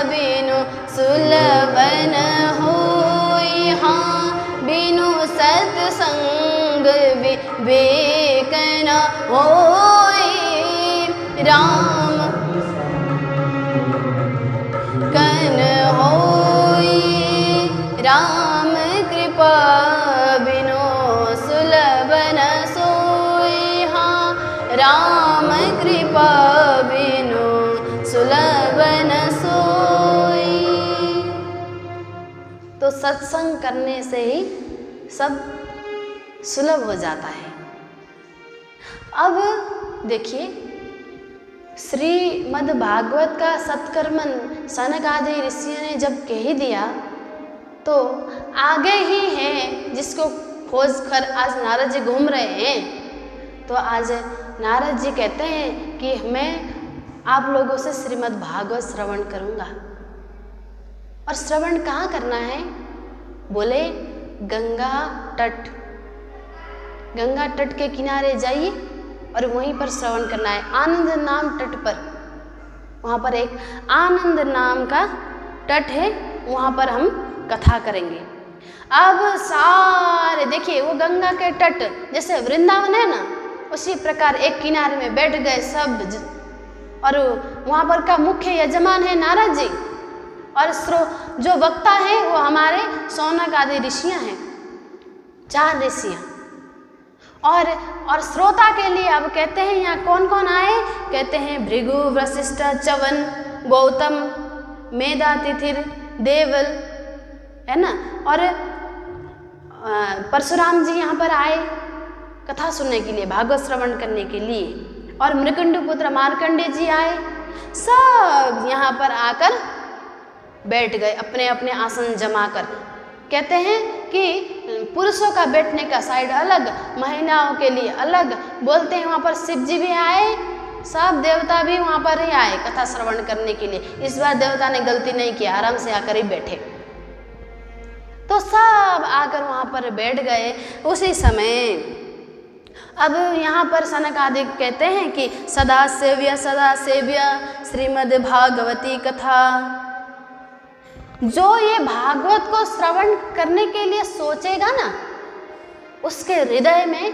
Speaker 1: बिनु सुलभ न होई, हाँ बिनु सत्संग विवेक न होई, राम कन होई, राम कृपा बिनु सुलभ न सोई, हाँ राम कृपा बिनु सुलभ न सोई। तो सत्संग करने से ही सब सुलभ हो जाता है। अब देखिए श्रीमद् भागवत का सत्कर्मन सनक आदि ऋषियों ने जब कह ही दिया तो आगे ही है जिसको खोज कर आज नारद जी घूम रहे हैं। तो आज नारद जी कहते हैं कि मैं आप लोगों से श्रीमद् भागवत श्रवण करूँगा। और श्रवण कहाँ करना है? बोले गंगा तट, गंगा तट के किनारे जाइए और वहीं पर श्रवण करना है। आनंद नाम तट पर, वहाँ पर एक आनंद नाम का तट है, वहाँ पर हम कथा करेंगे। अब सारे देखिए वो गंगा के तट जैसे वृंदावन है ना, उसी प्रकार एक किनारे में बैठ गए सब, और वहाँ पर का मुख्य यजमान है नारद जी, और जो वक्ता है वो हमारे सौनक आदि ऋषियाँ हैं, 4 ऋषियाँ। और श्रोता के लिए अब कहते हैं यहाँ कौन कौन आए? कहते हैं भृगु, वशिष्ठ, च्यवन, गौतम, मेधातिथिर, देवल, है ना, और परशुराम जी यहाँ पर आए कथा सुनने के लिए, भागवत श्रवण करने के लिए, और मृकंडु पुत्र मार्कंडेय जी आए। सब यहाँ पर आकर बैठ गए अपने अपने आसन जमा कर। कहते हैं कि पुरुषों का बैठने का साइड अलग, महिलाओं के लिए अलग। बोलते हैं वहाँ पर शिव जी भी आए, सब देवता भी वहाँ पर ही आए कथा श्रवण करने के लिए। इस बार देवता ने गलती नहीं किया, आराम से आकर ही बैठे। तो सब आकर वहाँ पर बैठ गए। उसी समय अब यहाँ पर सनक आदि कहते हैं कि सदा सेव्य श्रीमद् भागवती कथा। जो ये भागवत को श्रवण करने के लिए सोचेगा ना, उसके हृदय में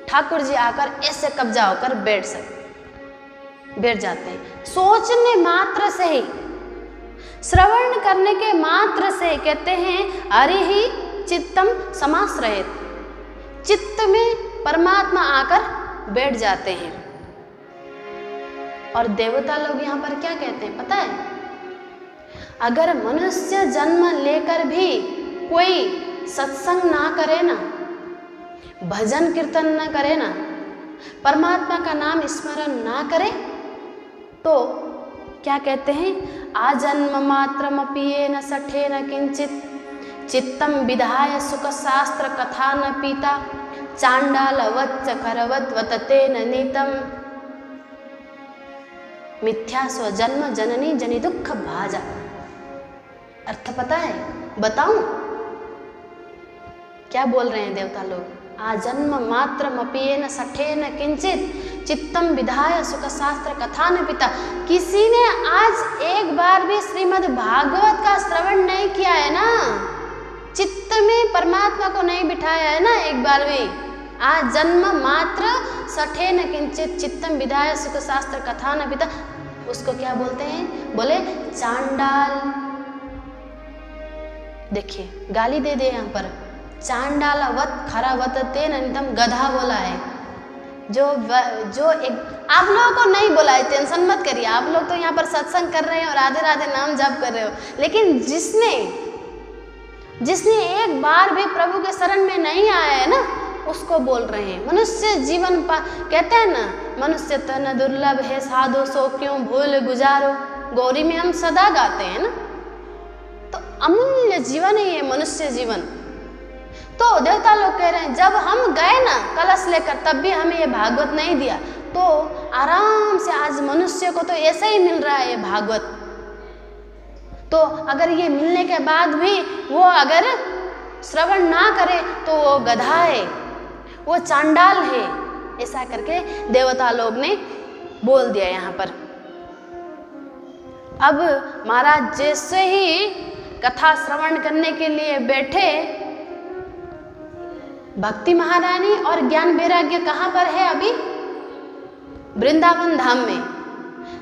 Speaker 1: ठाकुर जी आकर ऐसे कब्जा होकर बैठ जाते हैं। सोचने मात्र से ही, श्रवण करने के मात्र से कहते हैं अरे ही चित्तम समाश्रयेत, चित्त में परमात्मा आकर बैठ जाते हैं। और देवता लोग यहाँ पर क्या कहते हैं पता है? अगर मनुष्य जन्म लेकर भी कोई सत्संग ना करे ना, भजन कीर्तन ना करे ना, परमात्मा का नाम स्मरण ना करे, तो क्या कहते हैं? आजन्म मात्रमपि येन सठेन किंचित चित्तम विधाय सुख शास्त्र कथा न पीता चांडाल वच्च खरवत नीतम मिथ्या स्वजन्म जननी जनि दुख भाजा। अर्थ पता है? बताऊं क्या बोल रहे हैं देवता लोग? आजन्म मात्रमपि सठेन किंचित चित्तम विधाय सुख शास्त्र कथा न पिता। किसी ने आज एक बार भी श्रीमद् भागवत का श्रवण नहीं किया है ना, चित्त में परमात्मा को नहीं बिठाया है ना एक बार भी। आज जन्म मात्र सठेन किंचित चित्तम विधाय सुख शास्त्र कथा न पिता, उसको क्या बोलते हैं? बोले चांडाल। देखिए गाली दे दे यहाँ पर, चांडालवत खरावत तेन नितम, गधा बोला है। जो एक आप लोगों को नहीं बोला है, टेंशन मत करिए। आप लोग तो यहाँ पर सत्संग कर रहे हैं और राधे राधे नाम जाप कर रहे हो, लेकिन जिसने एक बार भी प्रभु के शरण में नहीं आया है ना, उसको बोल रहे हैं। मनुष्य जीवन कहते हैं ना, मनुष्य तन दुर्लभ है साधु सो क्यों भूल गुजारो, गौरी में हम सदा गाते हैं ना। तो अमूल्य जीवन है ये मनुष्य जीवन। तो देवता लोग कह रहे हैं जब हम गए ना कलश लेकर, तब भी हमें ये भागवत नहीं दिया, तो आराम से आज मनुष्य को तो ऐसे ही मिल रहा है ये भागवत। तो अगर ये मिलने के बाद भी वो अगर श्रवण ना करे तो वो गधा है, वो चांडाल है, ऐसा करके देवता लोग ने बोल दिया यहाँ पर। अब महाराज जैसे ही कथा श्रवण करने के लिए बैठे, भक्ति महारानी और ज्ञान वैराग्य कहाँ पर है? अभी वृंदावन धाम में।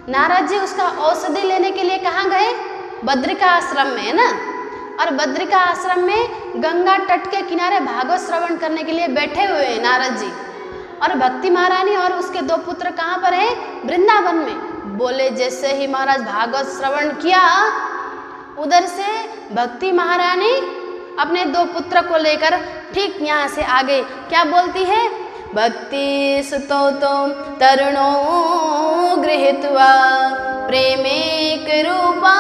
Speaker 1: नारद जी उसका औषधि लेने के लिए कहाँ गए? बद्रिका आश्रम में, है ना। और बद्रिका आश्रम में गंगा तट के किनारे भागवत श्रवण करने के लिए बैठे हुए हैं नारद जी। और भक्ति महारानी और उसके दो पुत्र कहाँ पर है? वृंदावन में। बोले जैसे ही महाराज भागवत श्रवण किया, उधर से भक्ति महारानी अपने दो पुत्र को लेकर ठीक यहाँ से आगे क्या बोलती है? भक्ति सुतो तरुणो गृहीत्वा प्रेमेक रूपा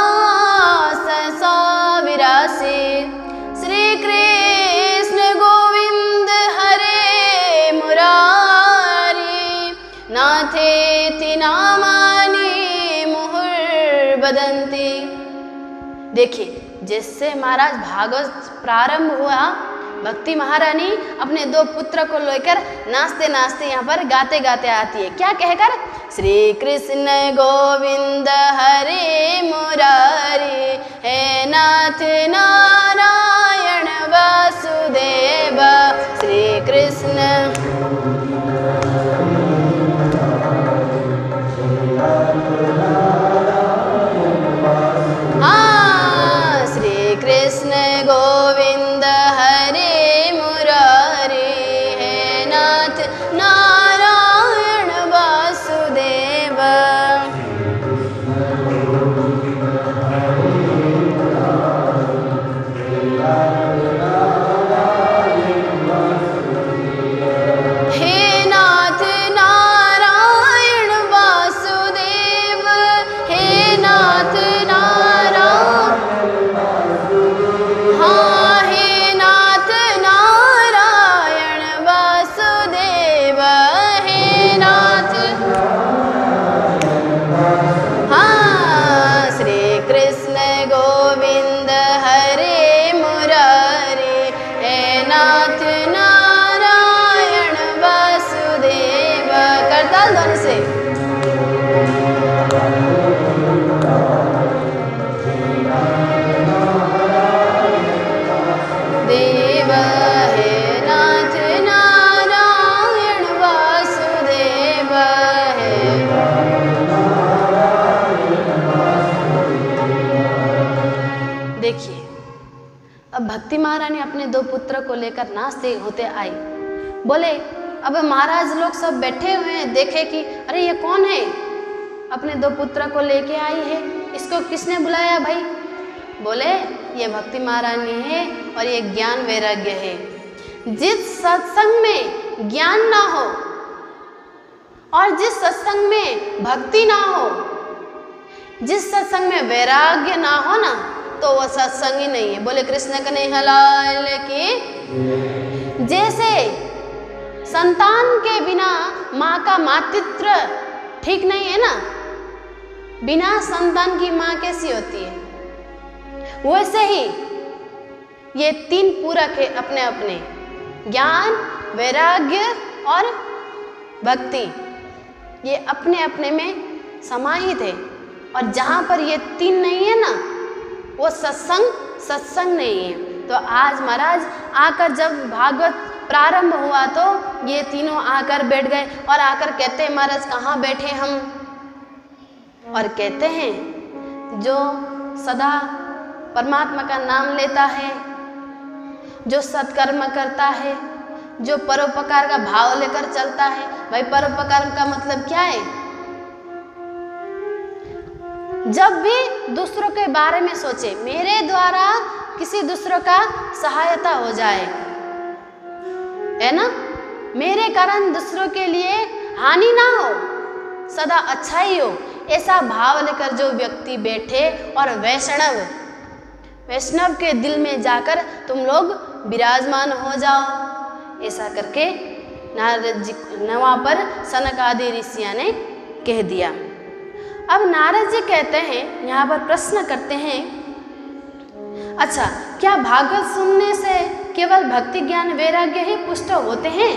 Speaker 1: ससा विरासे, श्री कृष्ण गोविंद हरे मुरारी, नाथेति नामानि मुहुर्वदन्ति। देखिए जिससे महाराज भागवत प्रारंभ हुआ, भक्ति महारानी अपने दो पुत्र को लेकर नाचते नाचते यहाँ पर गाते गाते आती है। क्या कहकर? श्री कृष्ण गोविंद हरे मुरारी, हे नाथ नारायण वासुदेव, श्री कृष्ण कृष्ण गोविंद हरे मुरारी, हे नाथ नारायण वासुदेव। हे नाथ नारायण वासुदेव, हे नाथ भक्ति महारानी अपने दो पुत्र को लेकर नाचते होते आई। बोले अब महाराज लोग सब बैठे हुए हैं, देखे कि अरे ये कौन है, अपने दो पुत्र को लेके आई है, इसको किसने बुलाया भाई? बोले ये भक्ति महारानी है और ये ज्ञान वैराग्य है। जिस सत्संग में ज्ञान ना हो और जिस सत्संग में भक्ति ना हो, जिस सत्संग में वैराग्य ना हो ना, तो वह सत्संग ही नहीं है। बोले कृष्ण कन्हैया लाल की। जैसे संतान के बिना माँ का मातृत्व ठीक नहीं है ना, बिना संतान की माँ कैसी होती है, वैसे ही ये तीन पूरक है अपने अपने, ज्ञान वैराग्य और भक्ति ये अपने अपने में समाहित है। और जहाँ पर ये तीन नहीं है ना, वो सत्संग नहीं है। तो आज महाराज आकर जब भागवत प्रारंभ हुआ तो ये तीनों आकर बैठ गए और आकर कहते हैं महाराज कहाँ बैठे हम, और कहते हैं जो सदा परमात्मा का नाम लेता है, जो सत्कर्म करता है, जो परोपकार का भाव लेकर चलता है। भाई परोपकार का मतलब क्या है? जब भी दूसरों के बारे में सोचे, मेरे द्वारा किसी दूसरों का सहायता हो जाए, है ना, मेरे कारण दूसरों के लिए हानि ना हो, सदा अच्छा ही हो, ऐसा भाव लेकर जो व्यक्ति बैठे और वैष्णव के दिल में जाकर तुम लोग विराजमान हो जाओ, ऐसा करके नारद जी वहाँ पर सनक आदि ऋषियों ने कह दिया। अब नारद जी कहते हैं, यहाँ पर प्रश्न करते हैं, अच्छा क्या भागवत सुनने से केवल भक्ति ज्ञान वैराग्य ही पुष्ट होते हैं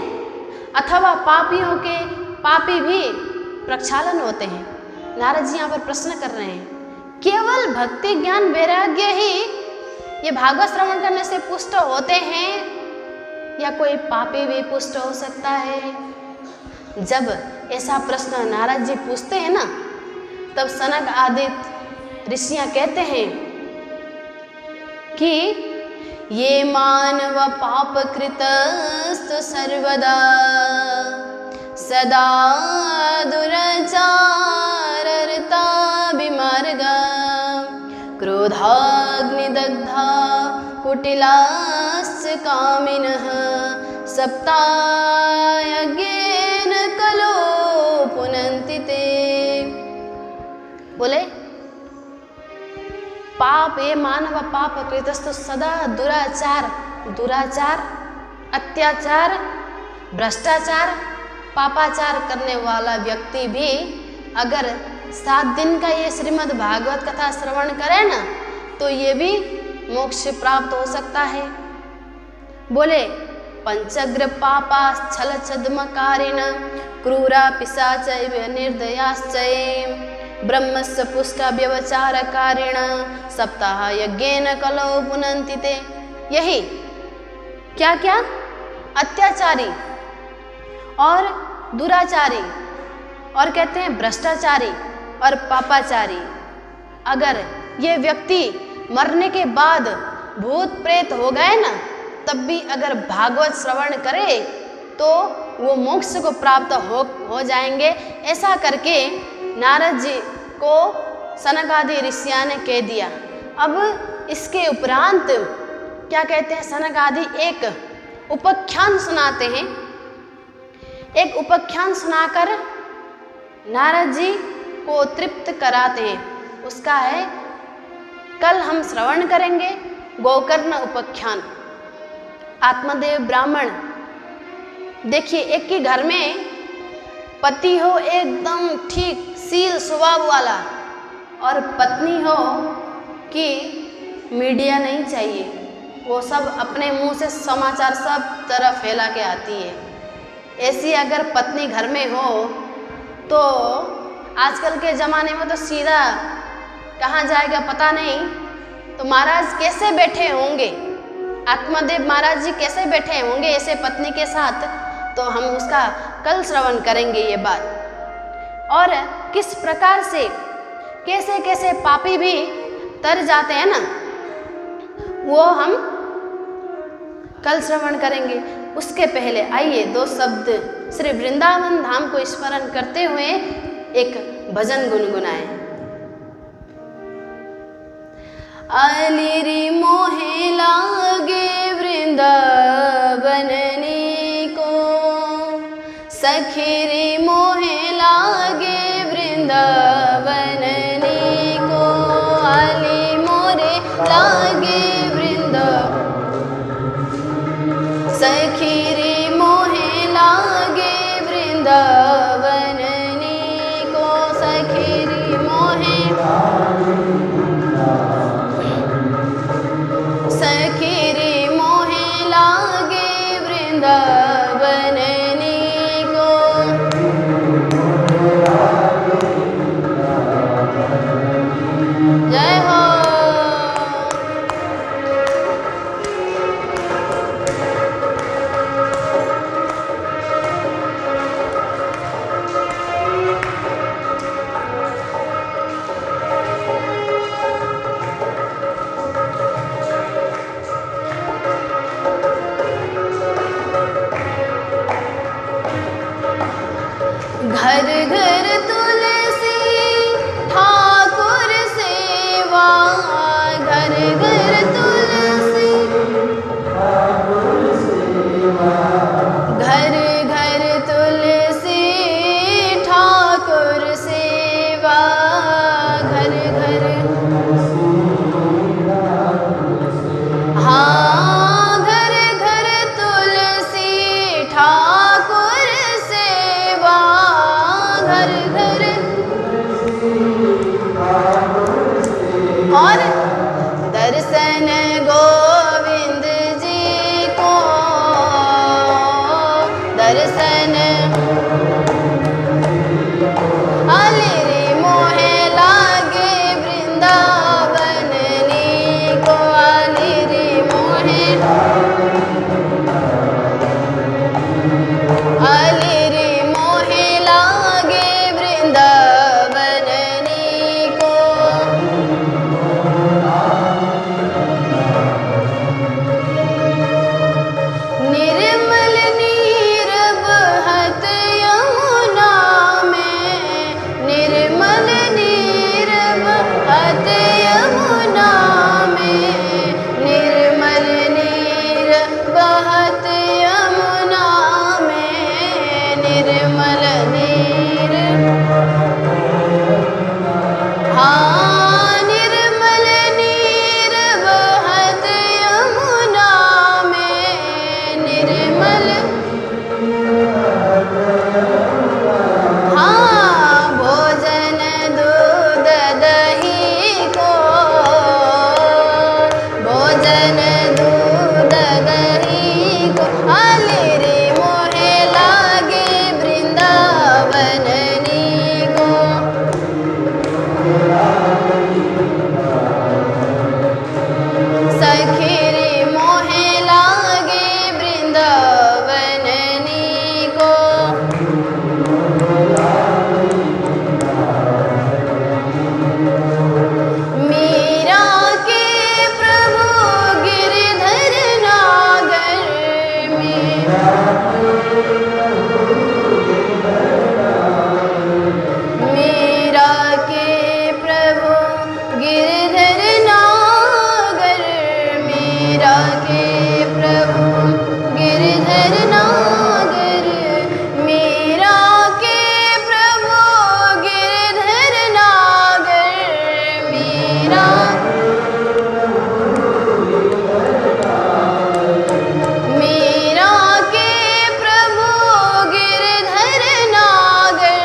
Speaker 1: अथवा पापी भी प्रक्षालन होते हैं? नारद जी यहाँ पर प्रश्न कर रहे हैं, केवल भक्ति ज्ञान वैराग्य ही ये भागवत श्रवण करने से पुष्ट होते हैं या कोई पापी भी पुष्ट हो सकता है? जब ऐसा प्रश्न नारद जी पूछते हैं ना, तब सनक आदि ऋषियाँ कहते हैं कि ये मानव पाप कृतस्तु सर्वदा सदा दुराचाररता विमार्गा क्रोधाग्निदग्धा कुटिलाश्च कामिनः सप्तायज्ञेन कलो पुनन्ति ते। बोले पाप ये मानव पाप कृतस्तु सदा दुराचार अत्याचार भ्रष्टाचार पापाचार करने वाला व्यक्ति भी अगर 7 दिन का ये श्रीमद् भागवत कथा श्रवण करे ना, तो ये भी मोक्ष प्राप्त हो सकता है। बोले पंचग्र पापा छल छद्मकारिण क्रूरा पिशाचैव निर्दयाश्चैव ब्रह्मस्य पुष्ट व्यवचारकारिण सप्ताह यज्ञेन कलौ पुनन्ति ते। यही क्या क्या अत्याचारी और दुराचारी और कहते हैं भ्रष्टाचारी और पापाचारी, अगर ये व्यक्ति मरने के बाद भूत प्रेत हो गए ना, तब भी अगर भागवत श्रवण करे तो वो मोक्ष को प्राप्त हो जाएंगे। ऐसा करके नारद जी को सनक आदि ऋषियों ने कह दिया। अब इसके उपरांत क्या कहते हैं, सनक आदि एक उपाख्यान सुनाते हैं। एक उपाख्यान सुनाकर नारद जी को तृप्त कराते हैं। उसका है, कल हम श्रवण करेंगे गोकर्ण उपाख्यान। आत्मदेव ब्राह्मण, देखिए एक ही घर में पति हो एकदम ठीक शील स्वभाव वाला और पत्नी हो कि मीडिया नहीं चाहिए, वो सब अपने मुंह से समाचार सब तरफ फैला के आती है। ऐसी अगर पत्नी घर में हो तो आजकल के ज़माने में तो सीधा कहाँ जाएगा पता नहीं। तो महाराज कैसे बैठे होंगे, आत्मदेव महाराज जी कैसे बैठे होंगे ऐसे पत्नी के साथ, तो हम उसका कल श्रवण करेंगे ये बात। और किस प्रकार से कैसे कैसे पापी भी तर जाते हैं ना, वो हम कल श्रवण करेंगे। उसके पहले आइए 2 शब्द श्री वृंदावन धाम को स्मरण करते हुए एक भजन गुनगुनाएं। अलिरी मोहे लागे वृंदावन को, सखीरी मोहे लागे वृंदावन को, अली मोरे लागे सखीरी मोहे लागे वृंदावन को, सखीरी मोहे सखीरी मोहे लागे वृंदावन घर घर तुलसी ठाकुर सेवा, घर घर तुलसी घर घर तुलसी ठाकुर सेवा, घर घर हाँ घर घर तुलसी ठाकुर सेवा, घर घर और दर्शन गोविंद जी को, दर्शन अलिरी मोहे लागे वृंदावन को, अलिरी मोहे अलिरी मोहे लागे वृंदावन को। निर्मल नीर बहत यमुना में, निर्मल नीर बहत यमुना में, निर्मल नीर बहत यमुना में, निर्मल नीर हाँ निर्मल नीर बहत यमुना में, निर्मल हाँ भोजन दूध दही को, भोजन दूध दही को, अलिरी मोहे लागे वृंदावन को। सखीरी मोहे लागे वृंदावन को। मीरा के प्रभु गिरधर नागर में, मीरा के प्रभु गिरधर नागर, मीरा के प्रभु गिरधर नागर, मीरा के प्रभु गिरधर नागर, मीरा मीरा के प्रभु गिरधर नागर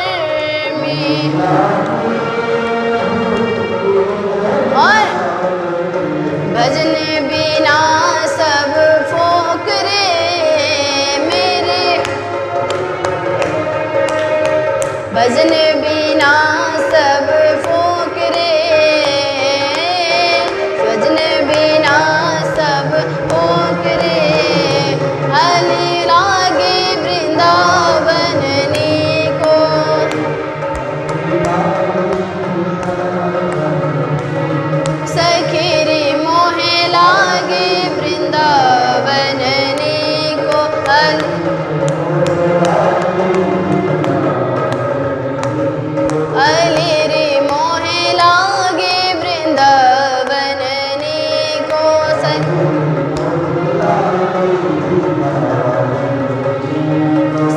Speaker 1: में। और भजन बिना सब फोकरे मेरे, भजन बिना सब फोकरे, भजन बिना सब फोकरे, हली लागे वृंदावन को। सखीरी मोहे लागे वृंदावन को, अलिरी मोहे लागे वृंदावन को।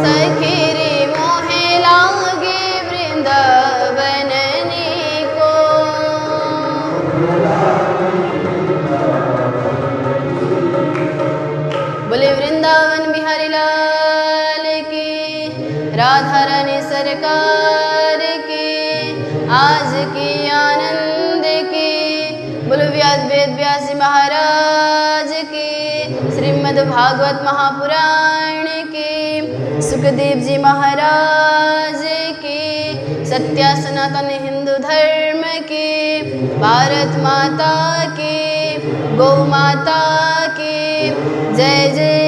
Speaker 1: सखीरी मोहे लागे वृंदावन को। बोले वृंदावन बिहारी लाल की, राधा रानी सरकार की, आज की आनंद की। बोलो व्यास वेद व्यास जी महाराज की, श्रीमद् भागवत महापुराण की, सुखदेव जी महाराज की, सत्य सनातन हिंदू धर्म की, भारत माता की, गौ माता की जय जय।